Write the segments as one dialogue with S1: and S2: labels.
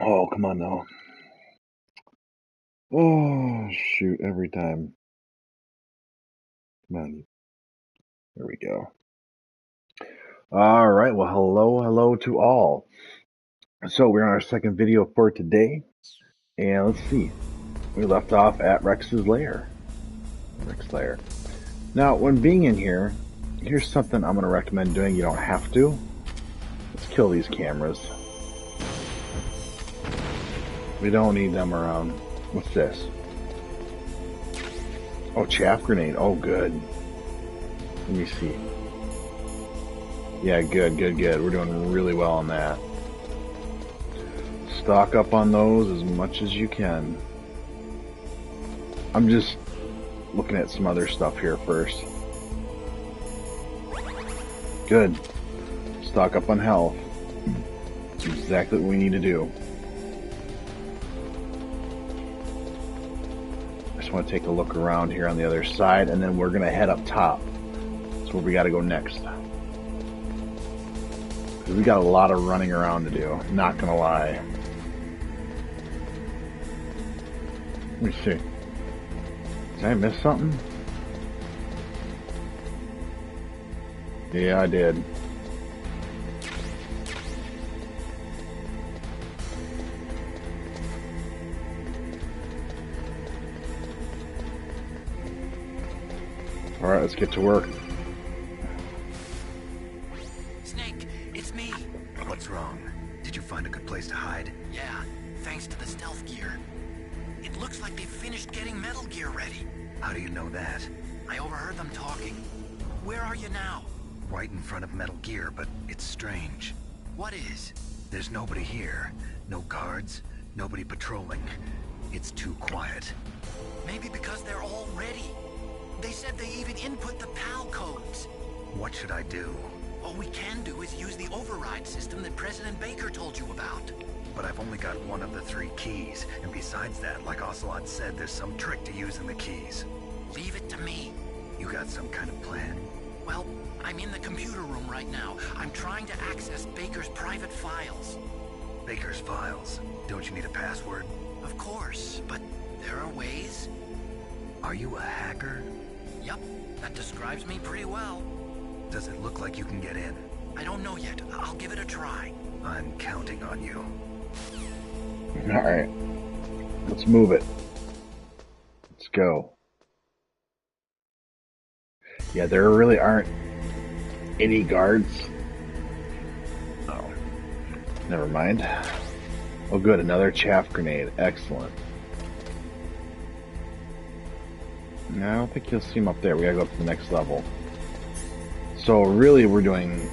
S1: Oh, come on now. Oh, shoot, every time. Come on. There we go. All right, well, hello to all. So we're on our second video for today, and let's see. We left off at Rex's lair. Rex lair. Now, when being in here, here's something I'm going to recommend doing. You don't have to. Let's kill these cameras. We don't need them around. What's this? Oh, chaff grenade. Oh, good. Let me see. Yeah, good. We're doing really well on that. Stock up on those as much as you can. I'm just looking at some other stuff here first. Good. Stock up on health. That's exactly what we need to do. I just want to take a look around here on the other side, and then we're going to head up top. That's where we got to go next. Because we got a lot of running around to do, not going to lie. Let me see. Did I miss something? Yeah, I did. Alright, let's get to work.
S2: Snake, it's me.
S3: What's wrong? Did you find a good place to hide?
S2: Yeah, thanks to the stealth gear. It looks like they finished getting Metal Gear ready.
S3: How do you know that?
S2: I overheard them talking. Where are you now?
S3: Right in front of Metal Gear, but it's strange.
S2: What is?
S3: There's nobody here. No guards, nobody patrolling. It's too quiet.
S2: Maybe because they're all ready. They said they even input the PAL codes.
S3: What should I do?
S2: All we can do is use the override system that President Baker told you about.
S3: But I've only got one of the 3 keys, and besides that, like Ocelot said, there's some trick to using the keys.
S2: Leave it to me.
S3: You got some kind of plan?
S2: Well, I'm in the computer room right now. I'm trying to access Baker's private files.
S3: Baker's files? Don't you need a password?
S2: Of course, but there are ways.
S3: Are you a hacker?
S2: Yep, that describes me pretty well.
S3: Does it look like you can get in?
S2: I don't know yet. I'll give it a try.
S3: I'm counting on you.
S1: Alright. Let's move it. Let's go. Yeah, there really aren't any guards. Oh. Never mind. Oh good, another chaff grenade. Excellent. No, I don't think you'll see him up there. We gotta go up to the next level. So really, we're doing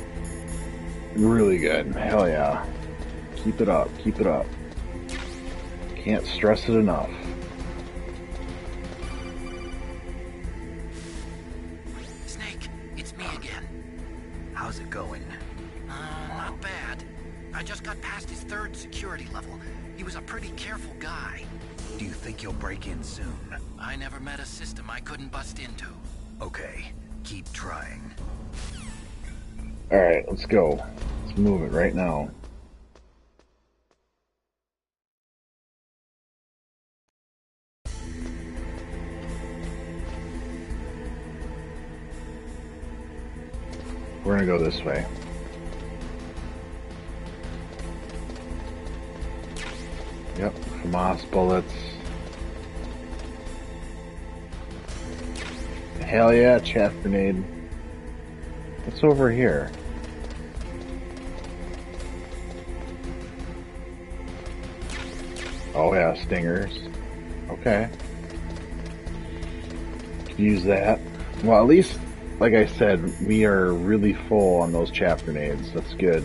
S1: really good. Hell yeah. Keep it up. Keep it up. Can't stress it enough.
S2: Snake, it's me again.
S3: How's it going?
S2: Not bad. I just got past his 3rd security level. He was a pretty careful guy.
S3: Do you think you'll break in soon?
S2: I never met a system I couldn't bust into.
S3: Okay, keep trying.
S1: Alright, let's go. Let's move it right now. We're gonna go this way. Yep, FAMAS bullets. Hell yeah, chaff grenade. What's over here? Oh yeah, stingers. Okay. Can use that. Well, at least, like I said, we are really full on those chaff grenades. That's good.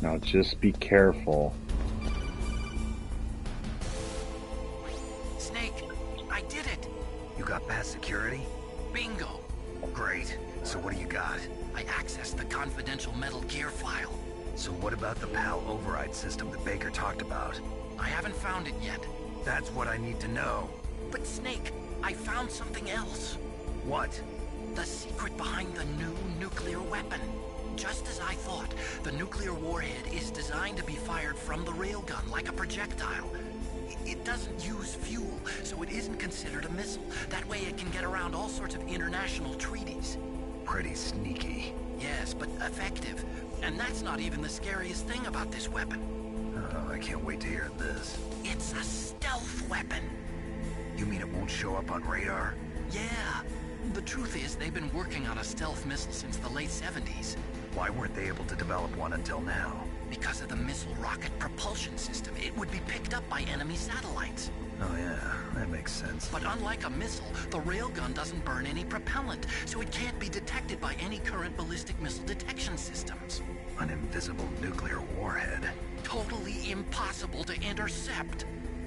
S1: Now just be careful.
S2: Snake, I did it!
S3: You got past security?
S2: Bingo!
S3: Great. So what do you got?
S2: I accessed the confidential Metal Gear file.
S3: So what about the PAL override system that Baker talked about?
S2: I haven't found it yet.
S3: That's what I need to know.
S2: But Snake, I found something else.
S3: What?
S2: The secret behind the new nuclear weapon. Just as I thought, the nuclear warhead is designed to be fired from the railgun like a projectile. It doesn't use fuel, so it isn't considered a missile. That way it can get around all sorts of international treaties.
S3: Pretty sneaky.
S2: Yes, but effective. And that's not even the scariest thing about this weapon.
S3: Oh, I can't wait to hear this.
S2: It's a stealth weapon.
S3: You mean it won't show up on radar?
S2: Yeah. The truth is, they've been working on a stealth missile since the late 70s.
S3: Why weren't they able to develop one until now?
S2: Because of the missile rocket propulsion system, it would be picked up by enemy satellites.
S3: Oh yeah, that makes sense.
S2: But unlike a missile, the railgun doesn't burn any propellant, so it can't be detected by any current ballistic missile detection systems.
S3: An invisible nuclear warhead.
S2: Totally impossible to intercept.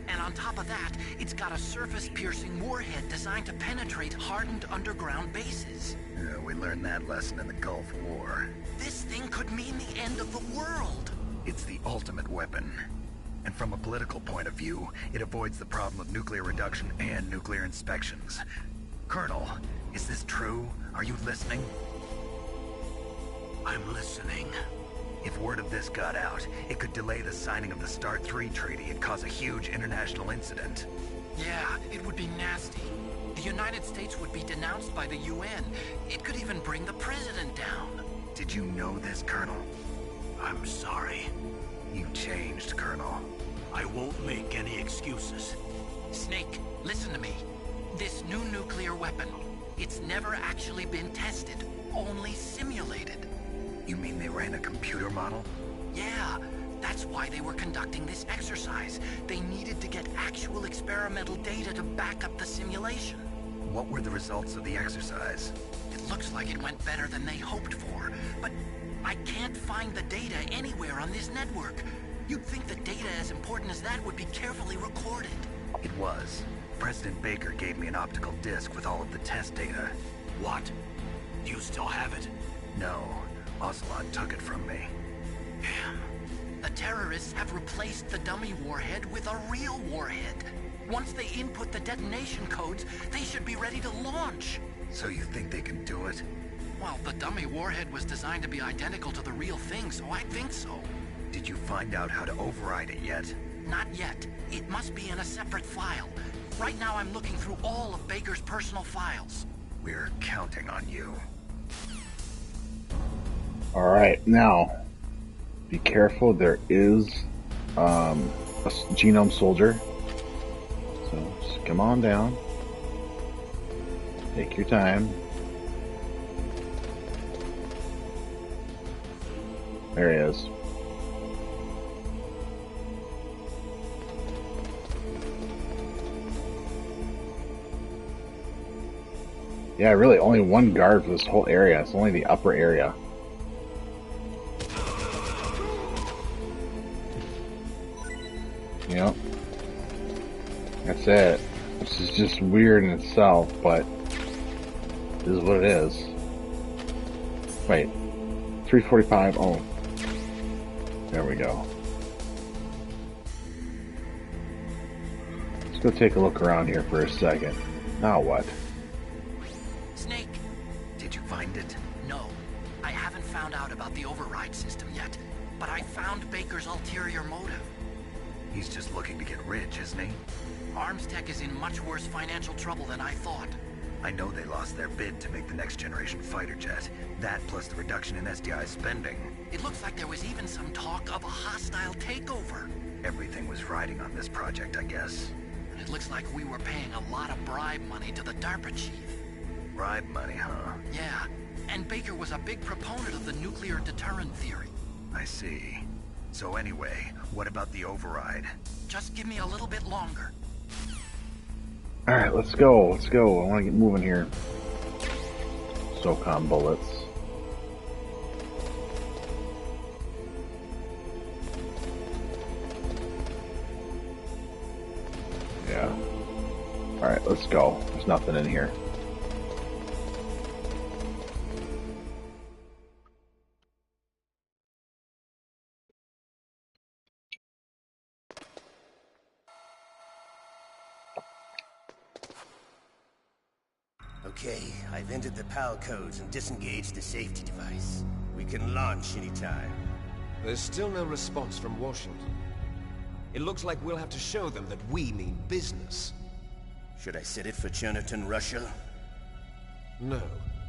S2: And on top of that, it's got a surface-piercing warhead designed to penetrate hardened underground bases.
S3: Yeah, we learned that lesson in the Gulf War.
S2: This thing could mean the end of the world.
S3: It's the ultimate weapon. And from a political point of view, it avoids the problem of nuclear reduction and nuclear inspections. Colonel, is this true? Are you listening?
S2: I'm listening.
S3: If word of this got out, it could delay the signing of the START III treaty and cause a huge international incident.
S2: Yeah, it would be nasty. The United States would be denounced by the UN. It could even bring the president down.
S3: Did you know this, Colonel?
S2: I'm sorry.
S3: You changed, Colonel.
S2: I won't make any excuses. Snake, listen to me. This new nuclear weapon, it's never actually been tested, only simulated.
S3: You mean they ran a computer model?
S2: Yeah, that's why they were conducting this exercise. They needed to get actual experimental data to back up the simulation.
S3: What were the results of the exercise?
S2: It looks like it went better than they hoped for, but I can't find the data anywhere on this network. You'd think the data as important as that would be carefully recorded.
S3: It was. President Baker gave me an optical disc with all of the test data.
S2: What? Do you still have it?
S3: No. Ocelot took it from me.
S2: Damn. The terrorists have replaced the dummy warhead with a real warhead. Once they input the detonation codes, they should be ready to launch.
S3: So you think they can do it?
S2: Well, the dummy warhead was designed to be identical to the real thing, so I think so.
S3: Did you find out how to override it yet?
S2: Not yet. It must be in a separate file. Right now I'm looking through all of Baker's personal files.
S3: We're counting on you.
S1: Alright, now, be careful, there is a genome soldier. So, just come on down. Take your time. There he is. Yeah, really, only one guard for this whole area. It's only the upper area. Yep. That's it. This is just weird in itself, but this is what it is. Wait. 345. Oh. There we go. Let's go take a look around here for a second. Now what?
S2: Snake.
S3: Did you find it?
S2: No. I haven't found out about the override system yet, but I found Baker's ulterior motive.
S3: He's just looking to get rich, isn't he?
S2: Armstech is in much worse financial trouble than I thought.
S3: I know they lost their bid to make the next generation fighter jet. That plus the reduction in SDI spending.
S2: It looks like there was even some talk of a hostile takeover.
S3: Everything was riding on this project, I guess.
S2: It looks like we were paying a lot of bribe money to the DARPA chief.
S3: Bribe money, huh?
S2: Yeah, and Baker was a big proponent of the nuclear deterrent theory.
S3: I see. So anyway, what about the override?
S2: Just give me a little bit longer.
S1: Alright, let's go. Let's go. I want to get moving here. SOCOM bullets. Yeah. Alright, let's go. There's nothing in here.
S4: Okay, I've entered the PAL codes and disengaged the safety device. We can launch anytime.
S5: There's still no response from Washington. It looks like we'll have to show them that we mean business.
S4: Should I set it for Cherniton, Russia?
S5: No,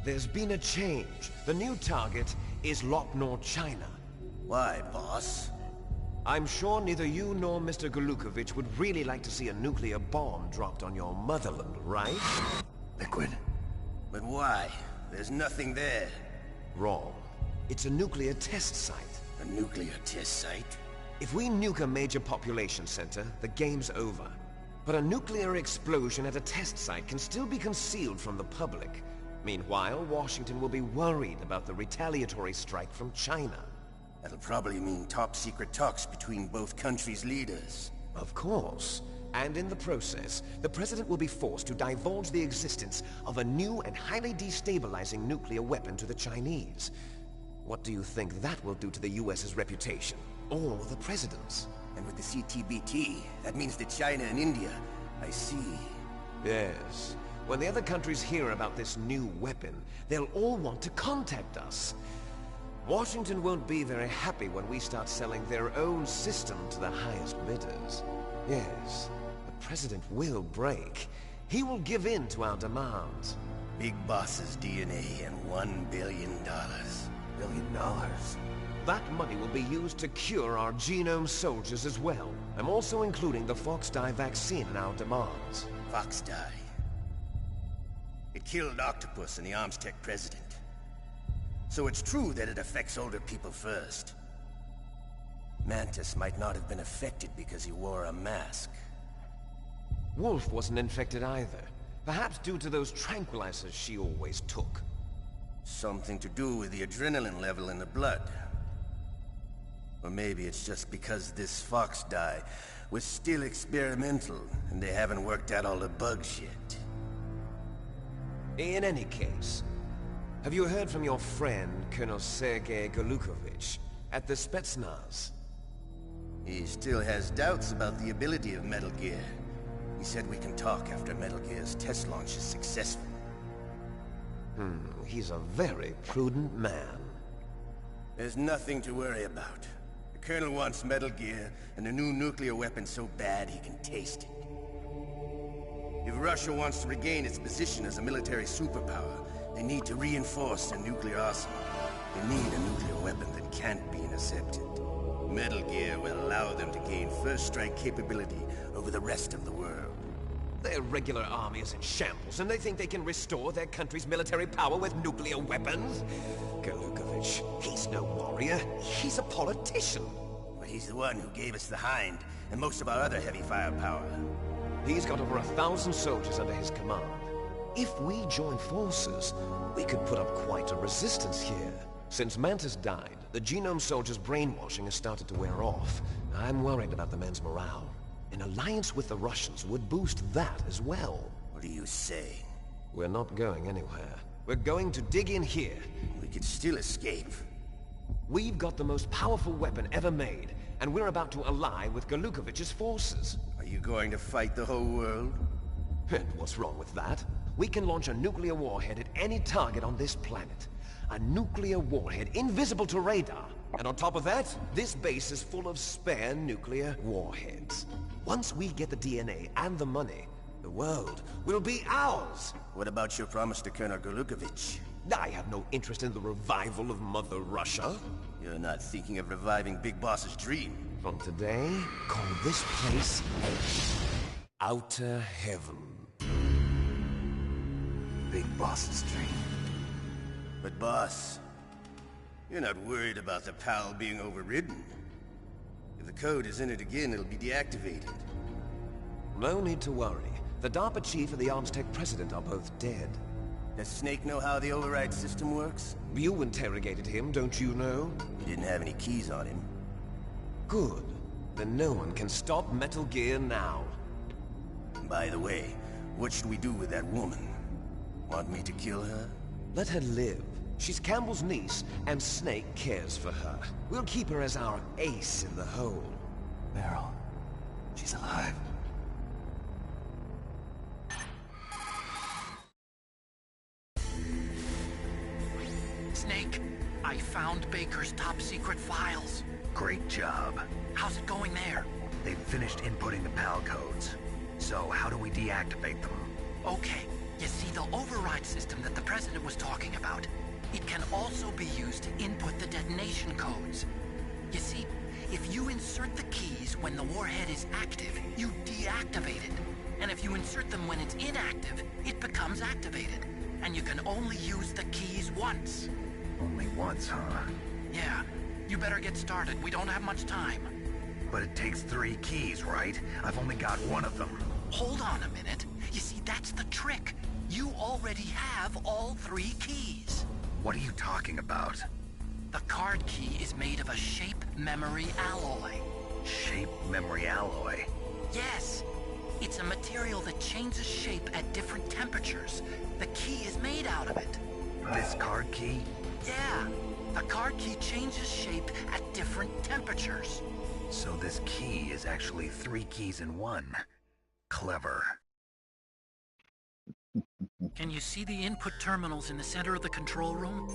S5: there's been a change. The new target is Lopnor, China.
S4: Why, boss?
S5: I'm sure neither you nor Mr. Golukovich would really like to see a nuclear bomb dropped on your motherland, right?
S3: Liquid.
S4: But why? There's nothing there.
S5: Wrong. It's a nuclear test site.
S4: A nuclear test site?
S5: If we nuke a major population center, the game's over. But a nuclear explosion at a test site can still be concealed from the public. Meanwhile, Washington will be worried about the retaliatory strike from China.
S4: That'll probably mean top-secret talks between both countries' leaders.
S5: Of course. And in the process, the President will be forced to divulge the existence of a new and highly destabilizing nuclear weapon to the Chinese. What do you think that will do to the US's reputation? Or the President's?
S4: And with the CTBT, that means that China and India. I see.
S5: Yes. When the other countries hear about this new weapon, they'll all want to contact us. Washington won't be very happy when we start selling their own system to the highest bidders. Yes, the President will break. He will give in to our demands.
S4: Big Boss's DNA and $1 billion.
S5: $1 billion? That money will be used to cure our genome soldiers as well. I'm also including the Fox-Die vaccine in our demands.
S4: Fox-Die. It killed Octopus and the Armstech president. So it's true that it affects older people first. Mantis might not have been affected because he wore a mask.
S5: Wolf wasn't infected either. Perhaps due to those tranquilizers she always took.
S4: Something to do with the adrenaline level in the blood. Or maybe it's just because this Fox-Die was still experimental and they haven't worked out all the bugs yet.
S5: In any case, have you heard from your friend, Colonel Sergei Golukovich, at the Spetsnaz?
S4: He still has doubts about the ability of Metal Gear. He said we can talk after Metal Gear's test launch is successful.
S5: He's a very prudent man.
S4: There's nothing to worry about. The Colonel wants Metal Gear and a new nuclear weapon so bad he can taste it. If Russia wants to regain its position as a military superpower, they need to reinforce their nuclear arsenal. They need a nuclear weapon that can't be intercepted. Metal Gear will allow them to gain first strike capability over the rest of the world.
S5: Their regular army is in shambles, and they think they can restore their country's military power with nuclear weapons? Golukovich, he's no warrior. He's a politician.
S4: But he's the one who gave us the Hind and most of our other heavy firepower.
S5: He's got over 1,000 soldiers under his command. If we join forces, we could put up quite a resistance here. Since Mantis died, the Genome Soldiers' brainwashing has started to wear off. I'm worried about the men's morale. An alliance with the Russians would boost that as well.
S4: What are you saying?
S5: We're not going anywhere. We're going to dig in here.
S4: We could still escape.
S5: We've got the most powerful weapon ever made, and we're about to ally with Golukovich's forces.
S4: Are you going to fight the whole world?
S5: And what's wrong with that? We can launch a nuclear warhead at any target on this planet. A nuclear warhead invisible to radar. And on top of that, this base is full of spare nuclear warheads. Once we get the DNA and the money, the world will be ours.
S4: What about your promise to Colonel Golukovich?
S5: I have no interest in the revival of Mother Russia.
S4: You're not thinking of reviving Big Boss's dream.
S5: From today, call this place Outer Heaven.
S3: Big Boss's dream.
S4: But boss, you're not worried about the PAL being overridden. If the code is entered again, it'll be deactivated.
S5: No need to worry. The DARPA chief and the Armstech president are both dead.
S4: Does Snake know how the override system works?
S5: You interrogated him, don't you know?
S4: He didn't have any keys on him.
S5: Good. Then no one can stop Metal Gear now.
S4: By the way, what should we do with that woman? Want me to kill her?
S5: Let her live. She's Campbell's niece, and Snake cares for her. We'll keep her as our ace in the hole.
S3: Meryl, she's alive.
S2: found Baker's top-secret files.
S3: Great job.
S2: How's it going there?
S3: They've finished inputting the PAL codes. So how do we deactivate them?
S2: Okay, you see the override system that the President was talking about? It can also be used to input the detonation codes. You see, if you insert the keys when the warhead is active, you deactivate it. And if you insert them when it's inactive, it becomes activated. And you can only use the keys once.
S3: Only once, huh?
S2: Yeah, you better get started. We don't have much time.
S3: But it takes 3 keys, right? I've only got 1 of them.
S2: Hold on a minute. You see, that's the trick. You already have all 3 keys.
S3: What are you talking about?
S2: The card key is made of a shape memory alloy.
S3: Shape memory alloy?
S2: Yes. It's a material that changes shape at different temperatures. The key is made out of it.
S3: This card key?
S2: Yeah. The card key changes shape at different temperatures.
S3: So this key is actually 3 keys in 1. Clever.
S2: Can you see the input terminals in the center of the control room?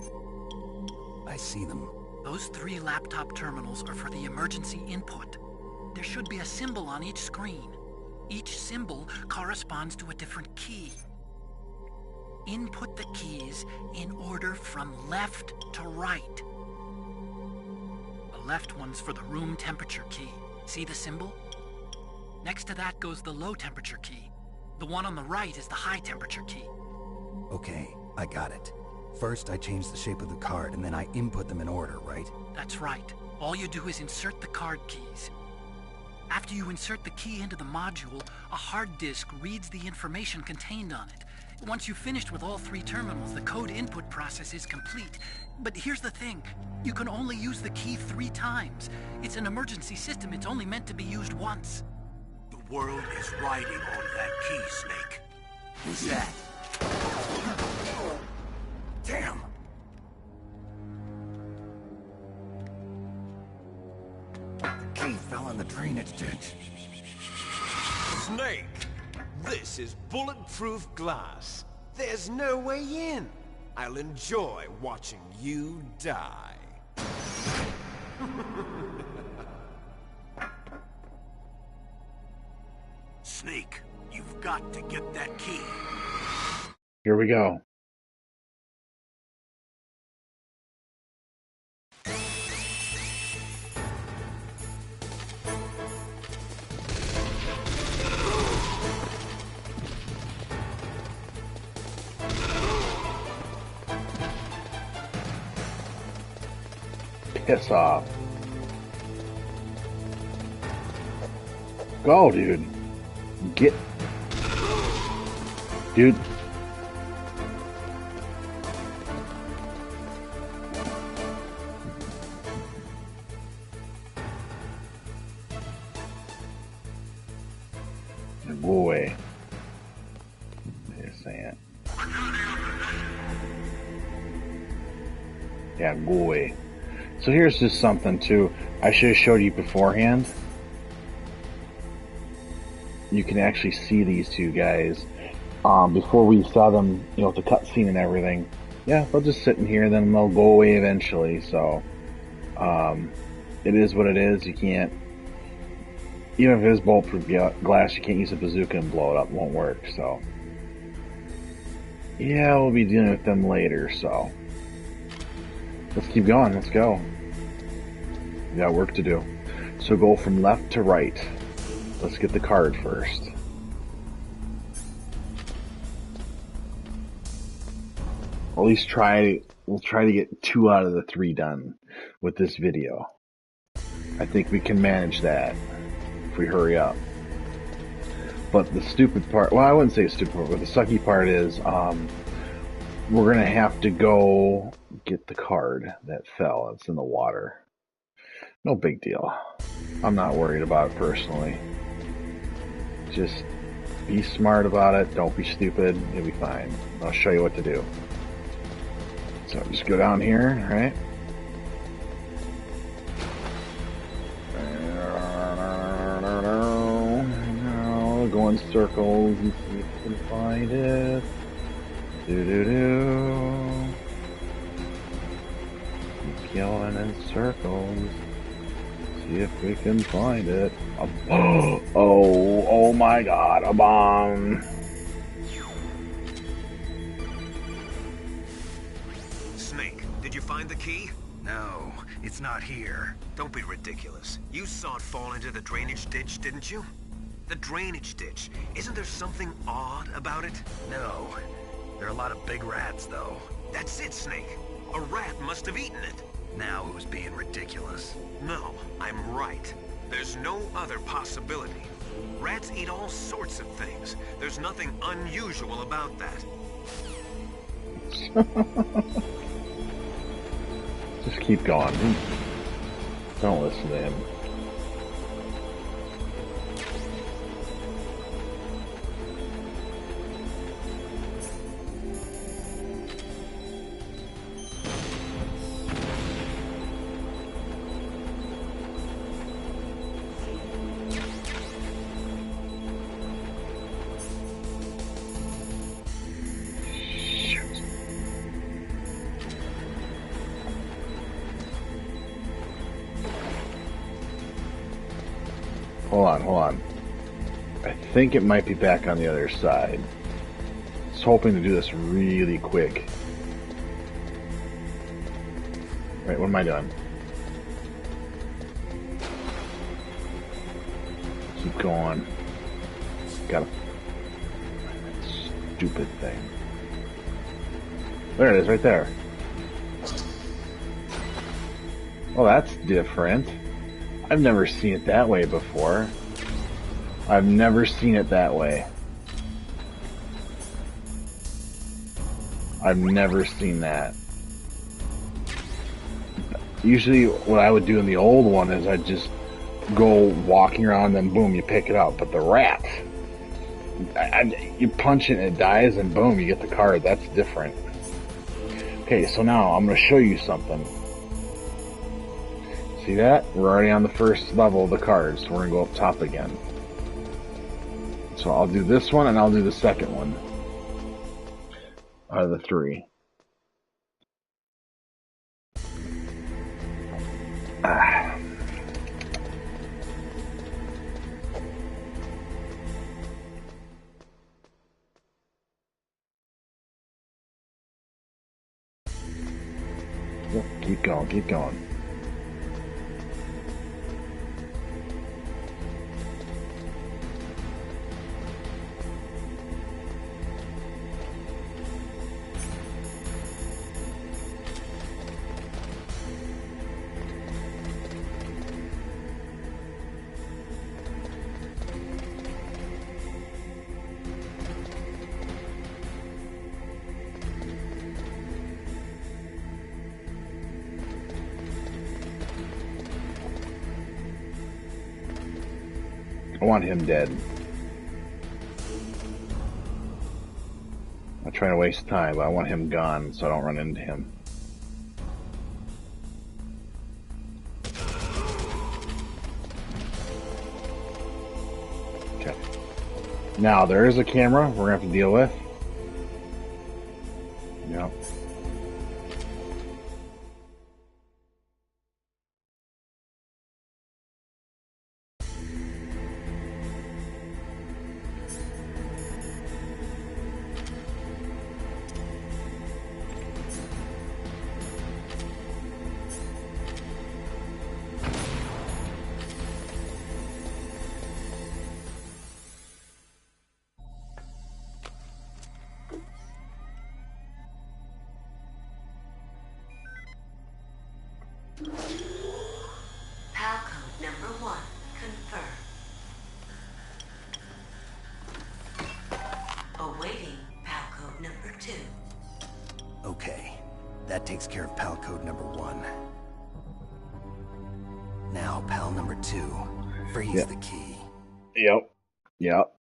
S3: I see them.
S2: Those 3 laptop terminals are for the emergency input. There should be a symbol on each screen. Each symbol corresponds to a different key. Input the keys in order from left to right. The left one's for the room temperature key. See the symbol? Next to that goes the low temperature key. The one on the right is the high temperature key.
S6: Okay, I got it. First, I change the shape of the card, and then I input them in order, right?
S2: That's right. All you do is insert the card keys. After you insert the key into the module, a hard disk reads the information contained on it. Once you've finished with all 3 terminals, the code input process is complete. But here's the thing. You can only use the key 3 times. It's an emergency system. It's only meant to be used once.
S7: The world is riding on that key, Snake.
S4: Who's that?
S7: Damn!
S4: The key fell in the drainage ditch.
S5: Snake! This is bulletproof glass. There's no way in. I'll enjoy watching you die.
S7: Snake, you've got to get that key.
S1: Here we go. Piss off. Go, dude. Get. Dude. Go away. Just saying. Yeah, go away. So here's just something too. I should have showed you beforehand. You can actually see these 2 guys before we saw them, you know, with the cutscene and everything. Yeah, they'll just sit in here, then they'll go away eventually. So it is what it is. You can't, even if it is bulletproof glass, you can't use a bazooka and blow it up. It won't work. So yeah, we'll be dealing with them later. So let's keep going. Let's go. We got work to do. So go from left to right. Let's get the card first. At least we'll try to get 2 out of the 3 done with this video. I think we can manage that if we hurry up. But the stupid part, well, I wouldn't say stupid part, but the sucky part is we're gonna have to go get the card that fell. It's in the water. No big deal. I'm not worried about it personally. Just be smart about it. Don't be stupid. You'll be fine. I'll show you what to do. So just go down here, right? Go in circles and see if you can find it. going in circles. See if we can find it. Oh my god, a bomb.
S5: Snake, did you find the key?
S3: No, it's not here.
S5: Don't be ridiculous. You saw it fall into the drainage ditch, didn't you? The drainage ditch. Isn't there something odd about it?
S3: No. There are a lot of big rats, though.
S5: That's it, Snake. A rat must have eaten it.
S3: Now who's being ridiculous?
S5: No, I'm right. There's no other possibility. Rats eat all sorts of things. There's nothing unusual about that.
S1: Just keep going. Don't listen to him. Hold on. I think it might be back on the other side. I was hoping to do this really quick. Right, what am I doing? Keep going. Gotta... Stupid thing. There it is, right there. Oh, that's different. I've never seen it that way before. I've never seen it that way. I've never seen that. Usually what I would do in the old one is I'd just go walking around and boom, you pick it up. But the rat, you punch it and it dies and boom, you get the card. That's different. Okay, so now I'm going to show you something. See that? We're already on the first level of the cards. So we're going to go up top again. So I'll do this one and I'll do the second one. Out of the three. Yep, keep going, keep going. I want him dead. I'm trying to waste time, but I want him gone so I don't run into him. Okay. Now, there is a camera we're going to have to deal with. Yep.
S8: PAL code number 1, confirmed. Awaiting PAL code number 2.
S6: Okay, that takes care of PAL code number 1. Now, PAL number 2. Freeze the key.
S1: Yep. Yep.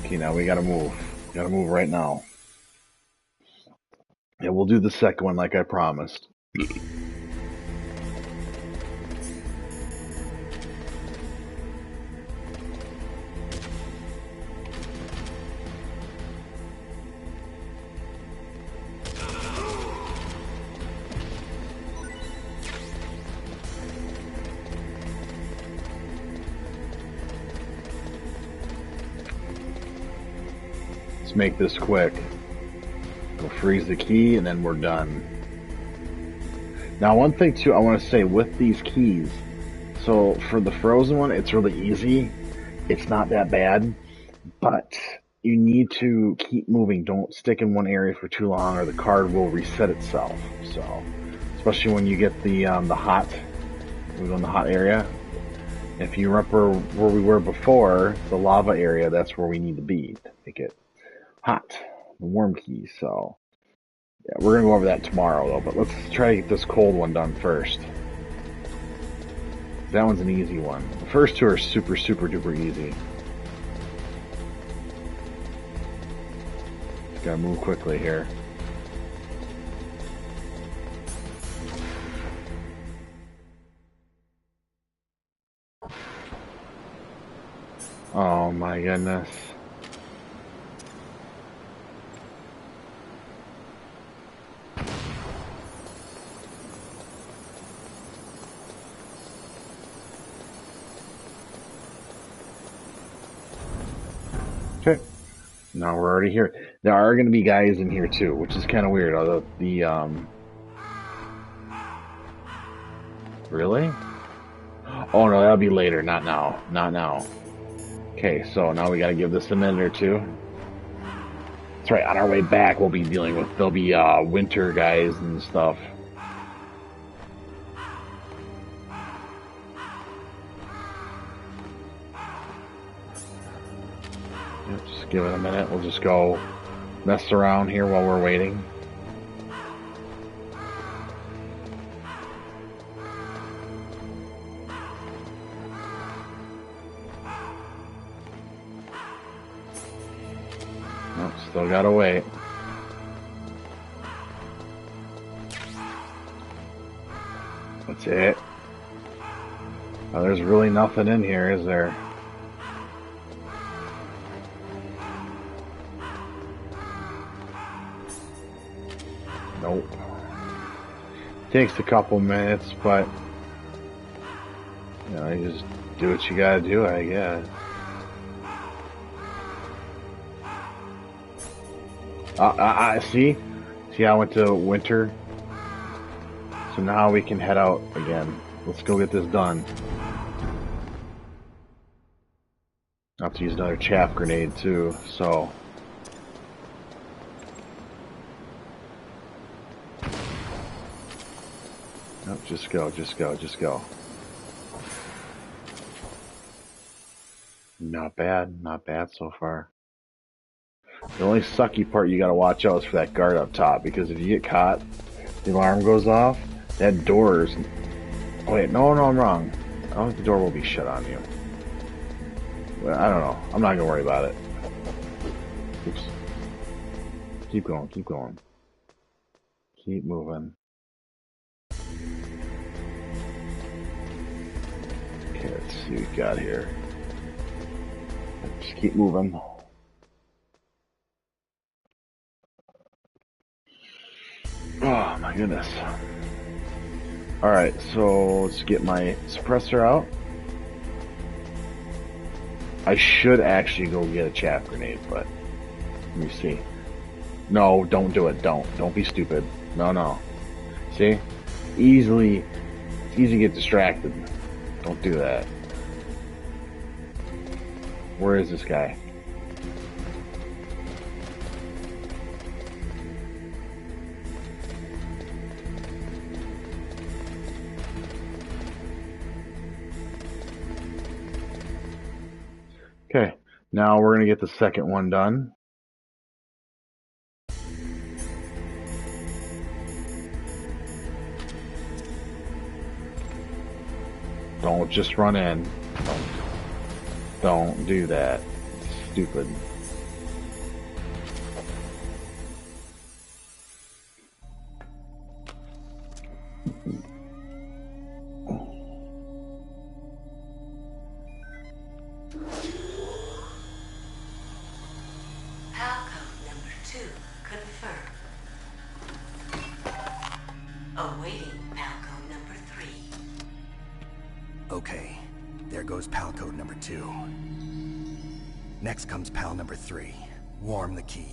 S1: Okay, now we gotta move. We gotta move right now. Yeah, we'll do the second one like I promised. let's make this quick. We'll freeze the key and then we're done. Now, one thing too, I want to say with these keys, so for the frozen one, it's really easy. It's not that bad, but you need to keep moving. Don't stick in one area for too long or the card will reset itself. So, especially when you get the hot, we go in the hot area. If you remember where we were before, the lava area, that's where we need to be to make it hot, the warm key. So, yeah, we're going to go over that tomorrow, though, but let's try to get this cold one done first. That one's an easy one. The first two are super, super duper easy. Just gotta move quickly here. Oh my goodness. Okay. Now we're already here. There are going to be guys in here too, which is kind of weird. Although really? Oh no, that'll be later. Not now. Not now. Okay, so now we got to give this a minute or two. That's right. On our way back, we'll be dealing with there'll be winter guys and stuff. Just give it a minute. We'll just go mess around here while we're waiting. Nope, still gotta wait. That's it. Oh, there's really nothing in here, is there? Nope. Takes a couple minutes, but you know, you just do what you gotta do, I guess. See? See how I went to winter? So now we can head out again. Let's go get this done. I'll have to use another chaff grenade too, so. Nope, just go, just go, just go. Not bad so far. The only sucky part you gotta watch out is for that guard up top, because if you get caught, the alarm goes off, that door's... Oh wait, no, I'm wrong. I don't think the door will be shut on you. Well, I don't know. I'm not gonna worry about it. Oops. Keep going, keep going. Keep moving. Okay, let's see what we got here. Just keep moving. Oh my goodness. Alright, so let's get my suppressor out. I should actually go get a chaff grenade, but let me see. No, don't do it. Don't be stupid. No. See? It's easy to get distracted. Don't do that. Where is this guy? Okay, now we're going to get the second one done. Don't just run in. Don't do that. It's stupid.
S8: Awaiting Palcode number 3.
S6: Okay, there goes pal code number 2. Next comes pal number 3. warm the key.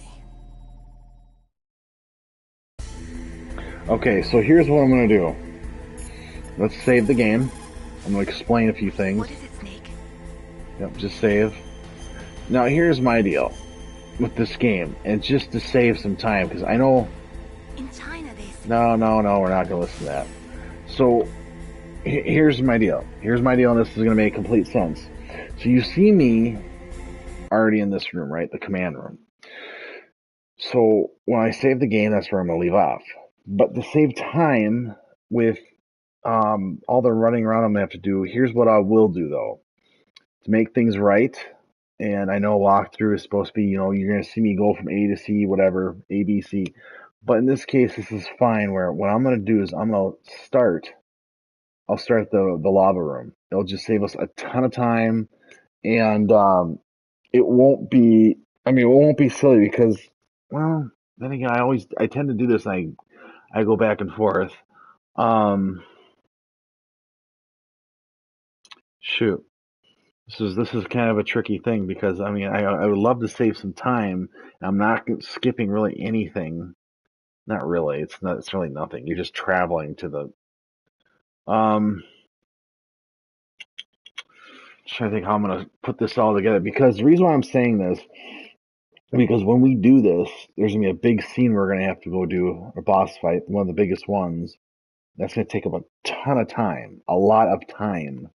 S1: Okay, so here's what I'm gonna do. Let's save the game. I'm gonna explain a few things.
S9: What is it, Snake?
S1: Yep, just save. Now here's my deal with this game, and just to save some time, because I know...
S9: In China, they say...
S1: No, we're not gonna listen to that. So, here's my deal. Here's my deal, and this is gonna make complete sense. So you see me already in this room, right? The command room. So when I save the game, that's where I'm gonna leave off. But to save time with all the running around I'm gonna have to do, here's what I will do though. To make things right, and I know walkthrough is supposed to be, you're gonna see me go from A to C, whatever, A, B, C. But in this case, this is fine, where what I'm gonna do is I'll start the lava room. It'll just save us a ton of time, and it won't be silly because, well, then again, I tend to do this, and I go back and forth. Shoot. This is kind of a tricky thing because I would love to save some time. I'm not skipping really anything. Not really. It's really nothing. You're just traveling to the just trying to think how I'm gonna put this all together, because the reason why I'm saying this, because when we do this, there's gonna be a big scene we're gonna have to go do, a boss fight, one of the biggest ones. That's gonna take up a ton of time, a lot of time.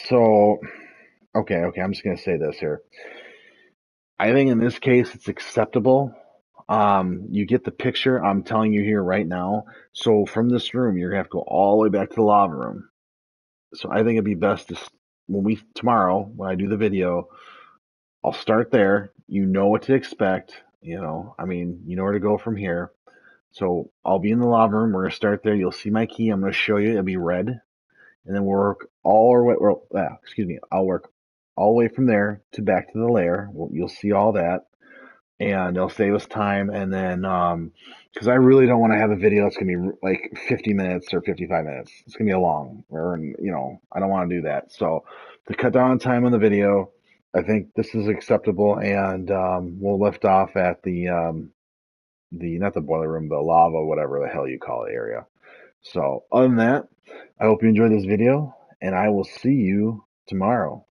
S1: So, okay, I'm just gonna say this here. I think in this case it's acceptable. You get the picture. I'm telling you here right now. So from this room, you're gonna have to go all the way back to the lava room. So I think it'd be best to tomorrow when I do the video, I'll start there. You know what to expect. You know where to go from here. So I'll be in the lava room. We're gonna start there. You'll see my key. I'm gonna show you. It'll be red, and then we'll work all our way. I'll work all the way from there to back to the lair. You'll see all that, and it'll save us time. And then, because I really don't want to have a video that's gonna be like 50 minutes or 55 minutes. It's gonna be a long, or I don't want to do that. So to cut down on time on the video, I think this is acceptable, and we'll lift off at the not the boiler room, the lava, whatever the hell you call it, area. So other than that, I hope you enjoyed this video, and I will see you tomorrow.